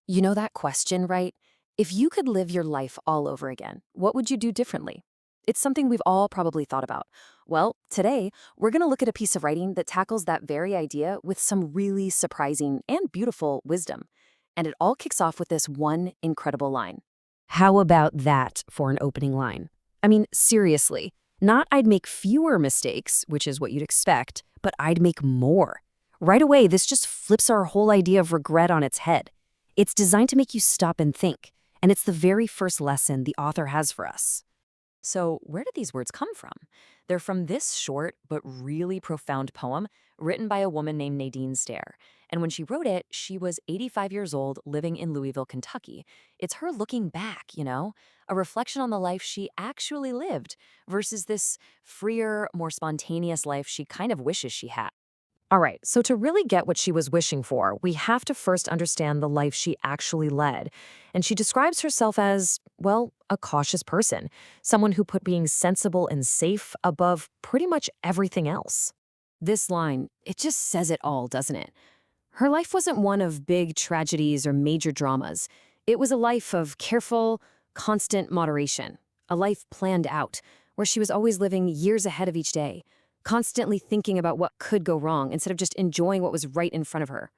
You know that question, right? If you could live your life all over again, what would you do differently? It's something we've all probably thought about. Well, today, we're going to look at a piece of writing that tackles that very idea with some really surprising and beautiful wisdom. And it all kicks off with this one incredible line. How about that for an opening line? I mean, seriously, not I'd make fewer mistakes, which is what you'd expect, but I'd make more. Right away, this just flips our whole idea of regret on its head. It's designed to make you stop and think, and it's the very first lesson the author has for us. So, where did these words come from? They're from this short but really profound poem written by a woman named Nadine Stair. And when she wrote it, she was 85 years old living in Louisville, Kentucky. It's her looking back, a reflection on the life she actually lived versus this freer, more spontaneous life she kind of wishes she had. All right, so to really get what she was wishing for, we have to first understand the life she actually led. And she describes herself as, well, a cautious person, someone who put being sensible and safe above pretty much everything else. This line, it just says it all, doesn't it? Her life wasn't one of big tragedies or major dramas. It was a life of careful, constant moderation, a life planned out, where she was always living years ahead of each day, constantly thinking about what could go wrong instead of just enjoying what was right in front of her.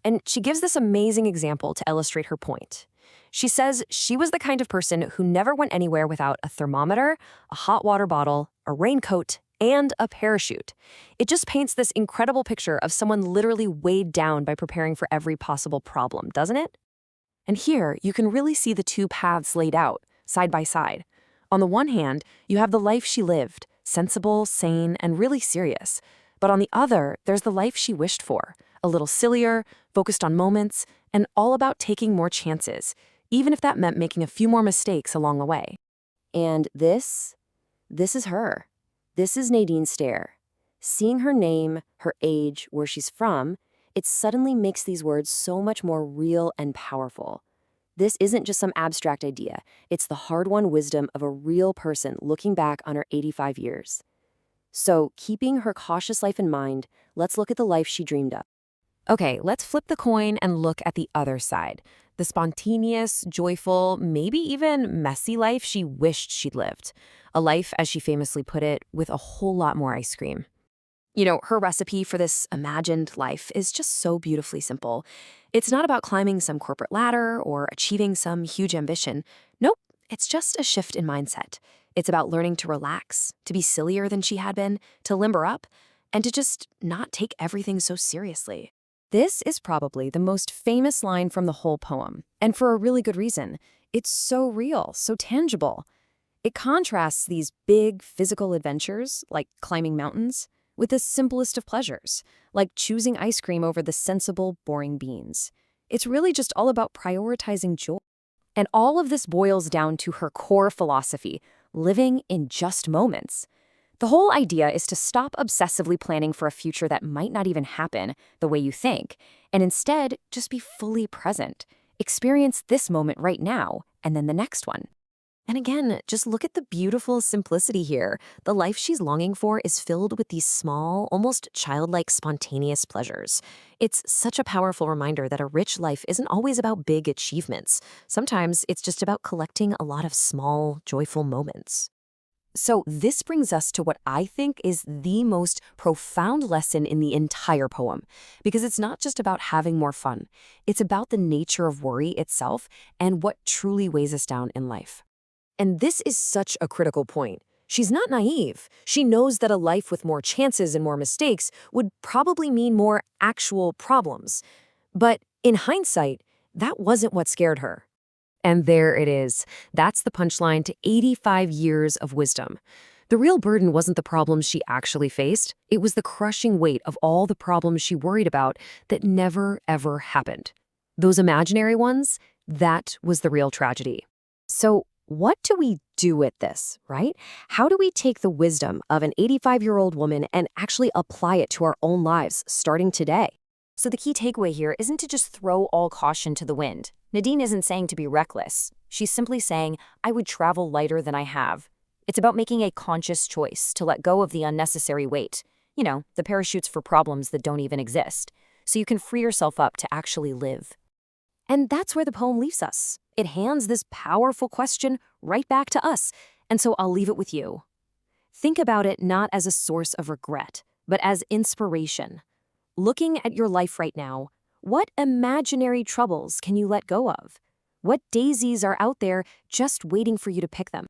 And she gives this amazing example to illustrate her point. She says she was the kind of person who never went anywhere without a thermometer, a hot water bottle, a raincoat, and a parachute. It just paints this incredible picture of someone literally weighed down by preparing for every possible problem, doesn't it? And here, you can really see the two paths laid out, side by side. On the one hand, you have the life she lived, sensible, sane, and really serious. But on the other, there's the life she wished for, a little sillier, focused on moments, and all about taking more chances, even if that meant making a few more mistakes along the way. And this is her. This is Nadine Stair. Seeing her name, her age, where she's from, it suddenly makes these words so much more real and powerful. This isn't just some abstract idea. It's the hard-won wisdom of a real person looking back on her 85 years. So, keeping her cautious life in mind, let's look at the life she dreamed of. Okay, let's flip the coin and look at the other side. The spontaneous, joyful, maybe even messy life she wished she'd lived. A life, as she famously put it, with a whole lot more ice cream. Her recipe for this imagined life is just so beautifully simple. It's not about climbing some corporate ladder or achieving some huge ambition. Nope, it's just a shift in mindset. It's about learning to relax, to be sillier than she had been, to limber up, and to just not take everything so seriously. This is probably the most famous line from the whole poem, and for a really good reason. It's so real, so tangible. It contrasts these big physical adventures, like climbing mountains, with the simplest of pleasures, like choosing ice cream over the sensible, boring beans. It's really just all about prioritizing joy. And all of this boils down to her core philosophy, living in just moments. The whole idea is to stop obsessively planning for a future that might not even happen the way you think, and instead just be fully present. Experience this moment right now, and then the next one. And again, just look at the beautiful simplicity here. The life she's longing for is filled with these small, almost childlike, spontaneous pleasures. It's such a powerful reminder that a rich life isn't always about big achievements. Sometimes it's just about collecting a lot of small, joyful moments. So this brings us to what I think is the most profound lesson in the entire poem, because it's not just about having more fun. It's about the nature of worry itself and what truly weighs us down in life. And this is such a critical point. She's not naive. She knows that a life with more chances and more mistakes would probably mean more actual problems. But in hindsight, that wasn't what scared her. And there it is. That's the punchline to 85 years of wisdom. The real burden wasn't the problems she actually faced. It was the crushing weight of all the problems she worried about that never, ever happened. Those imaginary ones, that was the real tragedy. So, what do we do with this, right? How do we take the wisdom of an 85-year-old woman and actually apply it to our own lives, starting today? So the key takeaway here isn't to just throw all caution to the wind. Nadine isn't saying to be reckless. She's simply saying, I would travel lighter than I have. It's about making a conscious choice to let go of the unnecessary weight. The parachutes for problems that don't even exist. So you can free yourself up to actually live. And that's where the poem leaves us. It hands this powerful question right back to us. And so I'll leave it with you. Think about it not as a source of regret, but as inspiration. Looking at your life right now, what imaginary troubles can you let go of? What daisies are out there just waiting for you to pick them?